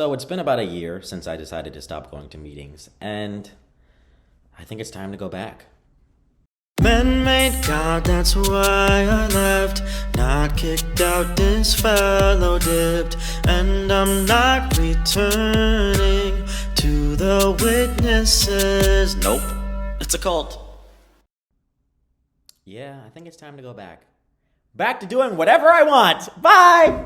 So it's been about a year since I decided to stop going to meetings, and I think it's time to go back. Man-made God, that's why I left. Not kicked out, this fellow dipped. And I'm not returning to the witnesses. Nope, it's a cult. Yeah, I think it's time to go back. Back to doing whatever I want. Bye!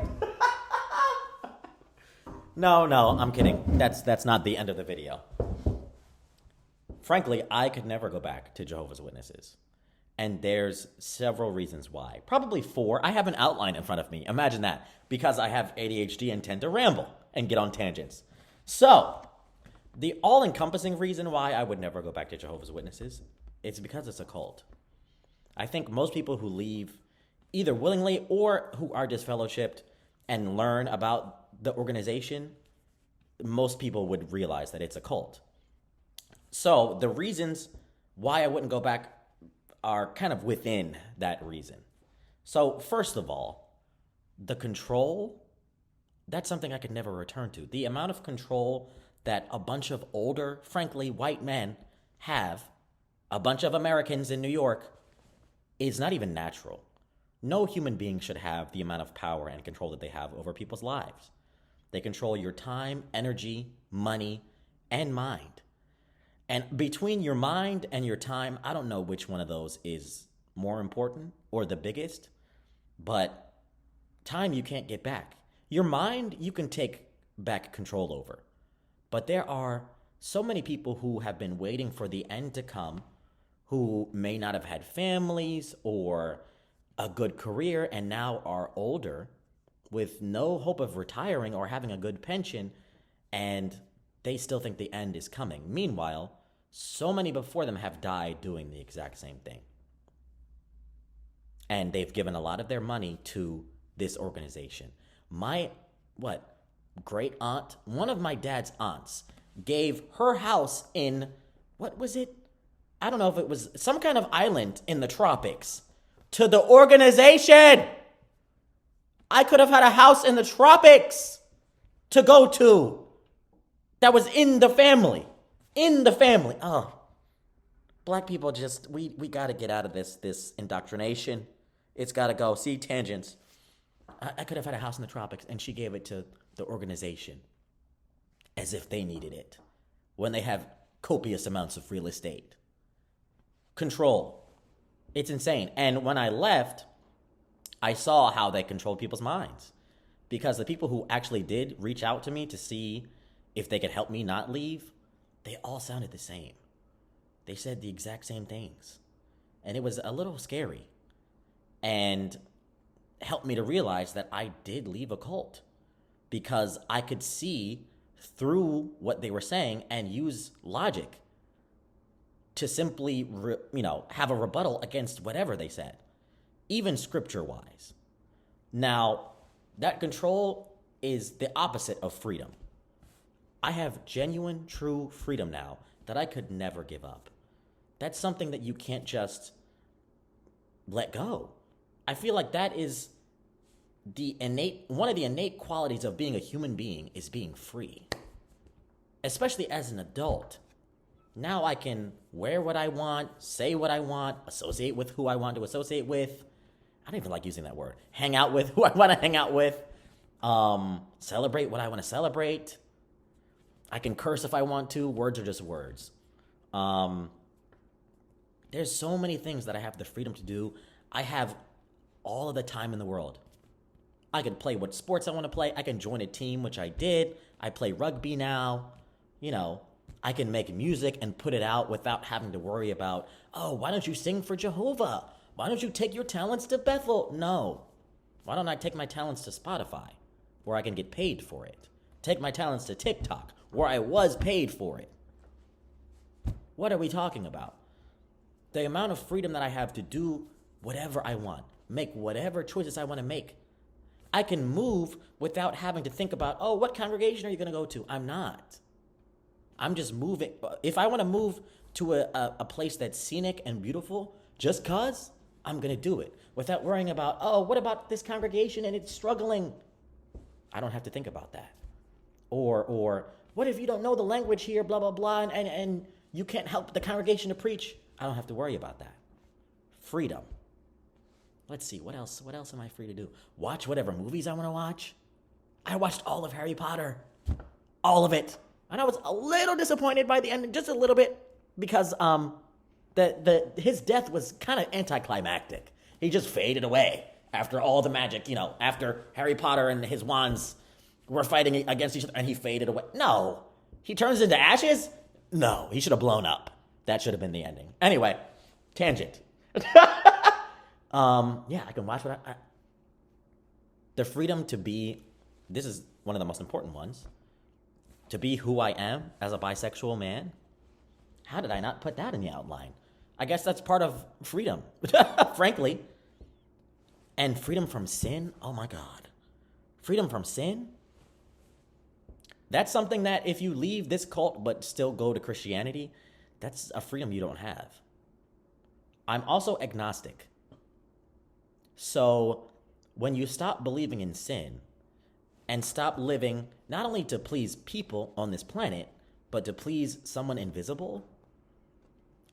No, I'm kidding. That's not the end of the video. Frankly, I could never go back to Jehovah's Witnesses. And there's several reasons why. Probably 4. I have an outline in front of me. Imagine that. Because I have ADHD and tend to ramble and get on tangents. So, the all-encompassing reason why I would never go back to Jehovah's Witnesses is because it's a cult. I think most people who leave either willingly or who are disfellowshipped and learn about the organization, most people would realize that it's a cult. So the reasons why I wouldn't go back are kind of within that reason. So first of all, the control, that's something I could never return to. The amount of control that a bunch of older, frankly, white men have, a bunch of Americans in New York, is not even natural. No human being should have the amount of power and control that they have over people's lives. They control your time, energy, money, and mind. And between your mind and your time, I don't know which one of those is more important or the biggest, but time you can't get back. Your mind, you can take back control over. But there are so many people who have been waiting for the end to come, who may not have had families or a good career and now are older with no hope of retiring or having a good pension, and they still think the end is coming. Meanwhile, so many before them have died doing the exact same thing. And they've given a lot of their money to this organization. My, great aunt, one of my dad's aunts, gave her house in, what was it? I don't know if it was some kind of island in the tropics to the organization. I could have had a house in the tropics to go to that was in the family. In the family. Oh, black people just, we got to get out of this indoctrination. It's got to go. See, tangents. I could have had a house in the tropics, and she gave it to the organization as if they needed it when they have copious amounts of real estate. Control. It's insane. And when I left, I saw how they controlled people's minds, because the people who actually did reach out to me to see if they could help me not leave, they all sounded the same. They said the exact same things. And it was a little scary and helped me to realize that I did leave a cult, because I could see through what they were saying and use logic to simply, have a rebuttal against whatever they said, even scripture-wise. Now, that control is the opposite of freedom. I have genuine, true freedom now that I could never give up. That's something that you can't just let go. I feel like that is one of the innate qualities of being a human being is being free, especially as an adult. Now I can wear what I want, say what I want, associate with who I want to associate with. I don't even like using that word. Hang out with who I want to hang out with. Celebrate what I want to celebrate. I can curse if I want to. Words are just words. There's so many things that I have the freedom to do. I have all of the time in the world. I can play what sports I want to play. I can join a team, which I did. I play rugby now. I can make music and put it out without having to worry about, why don't you sing for Jehovah? Why don't you take your talents to Bethel? No. Why don't I take my talents to Spotify, where I can get paid for it? Take my talents to TikTok, where I was paid for it. What are we talking about? The amount of freedom that I have to do whatever I want, make whatever choices I want to make. I can move without having to think about, what congregation are you going to go to? I'm not. I'm just moving. If I want to move to a place that's scenic and beautiful, just cause, I'm going to do it without worrying about, what about this congregation and it's struggling? I don't have to think about that. Or what if you don't know the language here, blah, blah, blah, and you can't help the congregation to preach? I don't have to worry about that. Freedom. Let's see, what else am I free to do? Watch whatever movies I want to watch. I watched all of Harry Potter. All of it. And I was a little disappointed by the end, just a little bit, because his death was kind of anticlimactic. He just faded away after all the magic, after Harry Potter and his wands were fighting against each other, and he faded away. No. He turns into ashes? No. He should have blown up. That should have been the ending. Anyway, tangent. Yeah, I can watch what I the freedom to be, this is one of the most important ones, to be who I am as a bisexual man. How did I not put that in the outline? I guess that's part of freedom, frankly. And freedom from sin, oh my God. Freedom from sin? That's something that if you leave this cult but still go to Christianity, that's a freedom you don't have. I'm also agnostic. So when you stop believing in sin and stop living not only to please people on this planet, but to please someone invisible,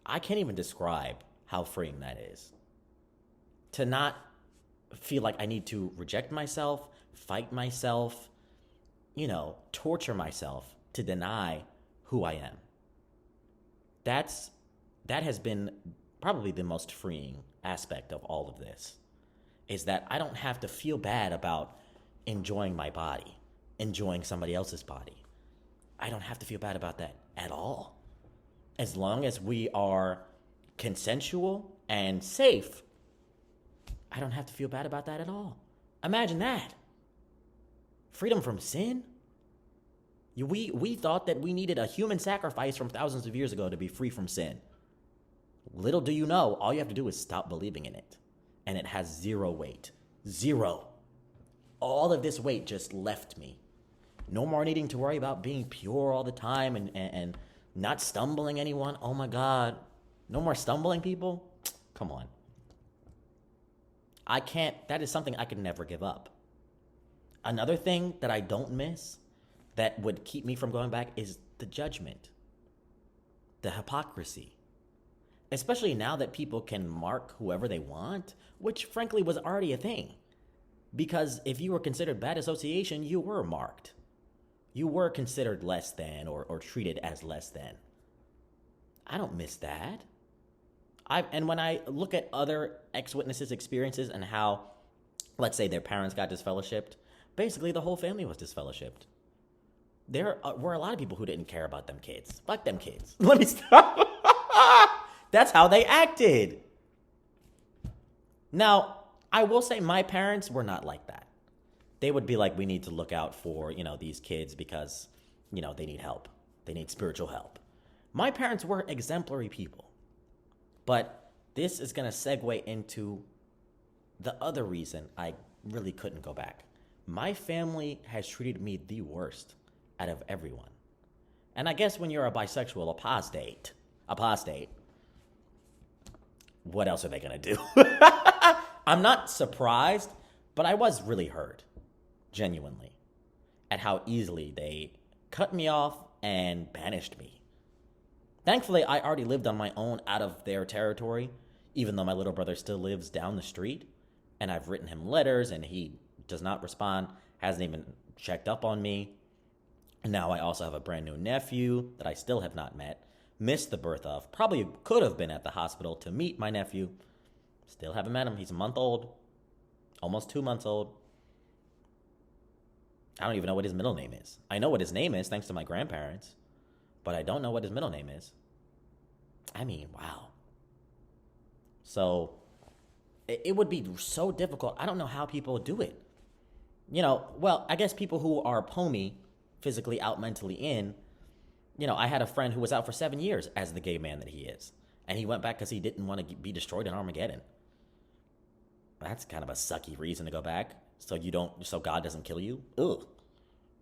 I can't even describe how freeing that is. To not feel like I need to reject myself, fight myself, torture myself to deny who I am. That has been probably the most freeing aspect of all of this, is that I don't have to feel bad about enjoying my body, enjoying somebody else's body. I don't have to feel bad about that at all. As long as we are consensual and safe, I don't have to feel bad about that at all. Imagine that. Freedom from sin? We thought that we needed a human sacrifice from thousands of years ago to be free from sin. Little do you know, all you have to do is stop believing in it. And it has zero weight. Zero. All of this weight just left me. No more needing to worry about being pure all the time and not stumbling anyone. Oh my God. No more stumbling people? Come on. That is something I could never give up. Another thing that I don't miss that would keep me from going back is the judgment, the hypocrisy. Especially now that people can mark whoever they want, which frankly was already a thing. Because if you were considered bad association, you were marked. You were considered less than or treated as less than. I don't miss that. And when I look at other ex-witnesses' experiences and how, let's say their parents got disfellowshipped, basically the whole family was disfellowshipped. There were a lot of people who didn't care about them kids. Fuck them kids. Let me stop. That's how they acted. Now, I will say my parents were not like that. They would be like, we need to look out for, these kids because, they need help. They need spiritual help. My parents were exemplary people. But this is going to segue into the other reason I really couldn't go back. My family has treated me the worst out of everyone. And I guess when you're a bisexual apostate, what else are they going to do? I'm not surprised, but I was really hurt, genuinely, at how easily they cut me off and banished me. Thankfully, I already lived on my own out of their territory, even though my little brother still lives down the street. And I've written him letters, and he does not respond, hasn't even checked up on me. And now I also have a brand new nephew that I still have not met, missed the birth of, probably could have been at the hospital to meet my nephew. Still haven't met him. He's a month old, almost 2 months old. I don't even know what his middle name is. I know what his name is thanks to my grandparents, but I don't know what his middle name is. I mean, wow. So it would be so difficult. I don't know how people do it. Well, I guess people who are POMI, physically out, mentally in, I had a friend who was out for 7 years as the gay man that he is. And he went back because he didn't want to be destroyed in Armageddon. That's kind of a sucky reason to go back. So God doesn't kill you. Ugh.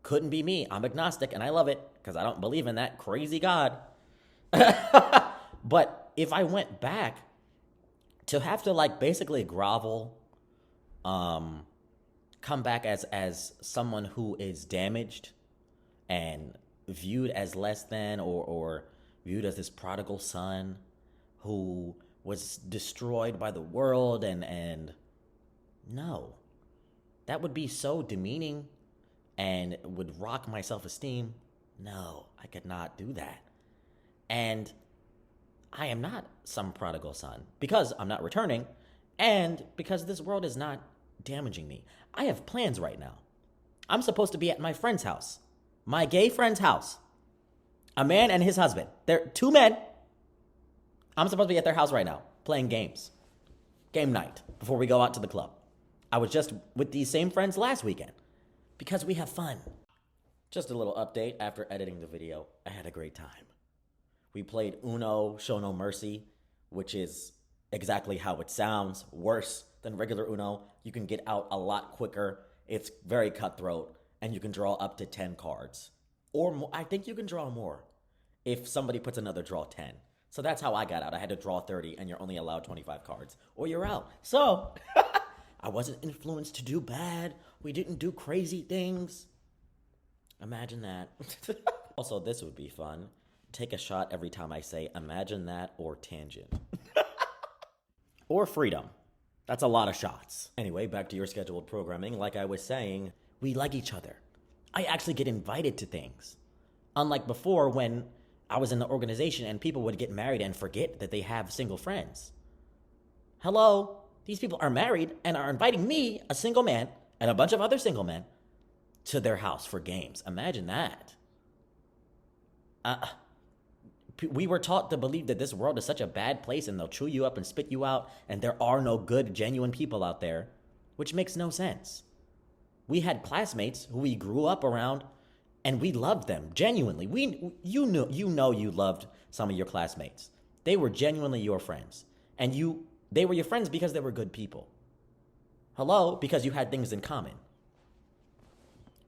Couldn't be me. I'm agnostic and I love it because I don't believe in that crazy God. But if I went back to have to basically grovel, come back as someone who is damaged and viewed as less than, or viewed as this prodigal son who was destroyed by the world. And no, that would be so demeaning and would rock my self-esteem. No, I could not do that. And I am not some prodigal son because I'm not returning and because this world is not damaging me. I have plans right now. I'm supposed to be at my friend's house, my gay friend's house. A man and his husband. They're two men. I'm supposed to be at their house right now playing games. Game night before we go out to the club. I was just with these same friends last weekend because we have fun. Just a little update after editing the video. I had a great time. We played Uno, Show No Mercy, which is exactly how it sounds, worse than regular Uno. You can get out a lot quicker. It's very cutthroat, and you can draw up to 10 cards. Or more. I think you can draw more if somebody puts another draw 10. So that's how I got out. I had to draw 30, and you're only allowed 25 cards, or you're out. So I wasn't influenced to do bad. We didn't do crazy things. Imagine that. Also, this would be fun. Take a shot every time I say imagine that or tangent. Or freedom. That's a lot of shots. Anyway, back to your scheduled programming. Like I was saying, we like each other. I actually get invited to things. Unlike before when I was in the organization and people would get married and forget that they have single friends. Hello, these people are married and are inviting me, a single man, and a bunch of other single men, to their house for games. Imagine that. We were taught to believe that this world is such a bad place and they'll chew you up and spit you out and there are no good, genuine people out there, which makes no sense. We had classmates who we grew up around and we loved them genuinely. You know you loved some of your classmates. They were genuinely your friends. And they were your friends because they were good people. Hello? Because you had things in common.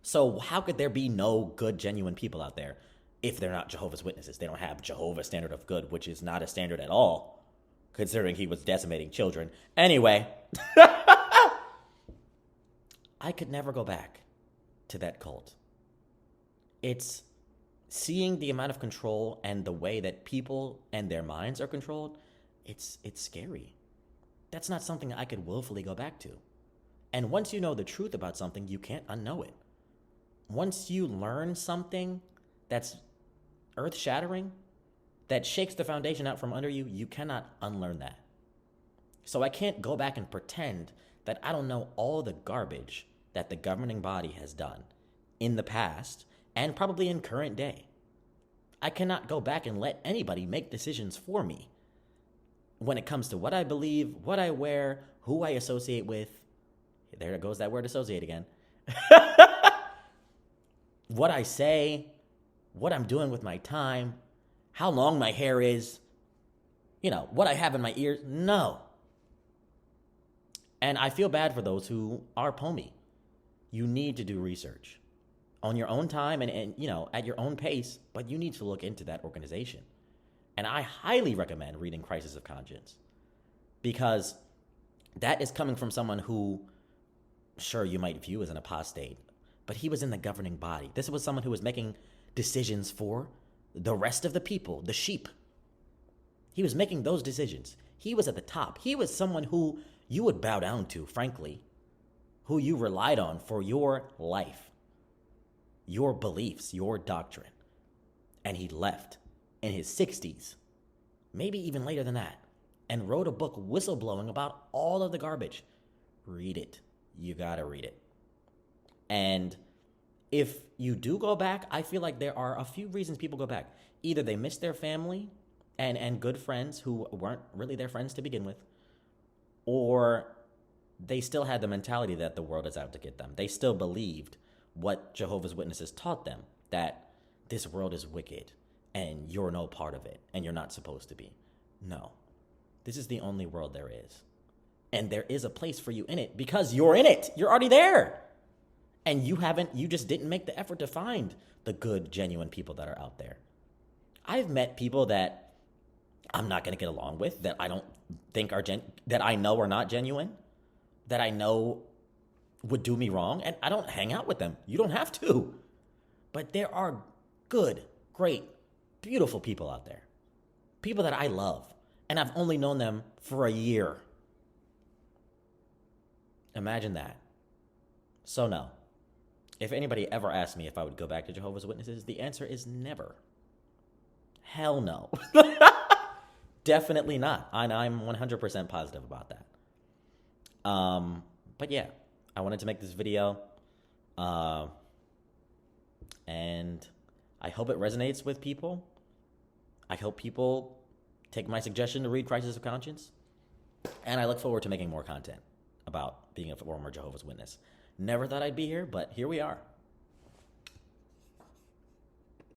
So how could there be no good, genuine people out there if they're not Jehovah's Witnesses? They don't have Jehovah's standard of good, which is not a standard at all, considering he was decimating children. Anyway, I could never go back to that cult. It's seeing the amount of control and the way that people and their minds are controlled. It's scary. That's not something I could willfully go back to. And once you know the truth about something, you can't unknow it. Once you learn something that's earth-shattering, that shakes the foundation out from under you, you cannot unlearn that. So I can't go back and pretend that I don't know all the garbage that the governing body has done in the past and probably in current day. I cannot go back and let anybody make decisions for me when it comes to what I believe, what I wear, who I associate with. There goes that word associate again. What I say, what I'm doing with my time, how long my hair is, what I have in my ears. No. And I feel bad for those who are POMI. You need to do research on your own time and at your own pace, but you need to look into that organization. And I highly recommend reading Crisis of Conscience because that is coming from someone who, sure, you might view as an apostate, but he was in the governing body. This was someone who was making decisions for the rest of the people, the sheep. He was making those decisions. He was at the top. He was someone who you would bow down to, frankly, who you relied on for your life, your beliefs, your doctrine. And he left in his 60s, maybe even later than that, and wrote a book whistleblowing about all of the garbage. Read it. You gotta read it. And if you do go back, I feel like there are a few reasons people go back. Either they miss their family and good friends who weren't really their friends to begin with, or they still had the mentality that the world is out to get them. They still believed what Jehovah's Witnesses taught them, that this world is wicked and you're no part of it and you're not supposed to be. No, this is the only world there is. And there is a place for you in it because you're in it. You're already there. And you just didn't make the effort to find the good, genuine people that are out there. I've met people that I'm not going to get along with, that I don't think are that I know are not genuine, that I know would do me wrong, and I don't hang out with them. You don't have to. But there are good, great, beautiful people out there. People that I love. And I've only known them for a year. Imagine that. So no. If anybody ever asked me if I would go back to Jehovah's Witnesses, the answer is never. Hell no. Definitely not. And I'm 100% positive about that. But yeah, I wanted to make this video. And I hope it resonates with people. I hope people take my suggestion to read Crisis of Conscience. And I look forward to making more content about being a former Jehovah's Witness. Never thought I'd be here, but here we are.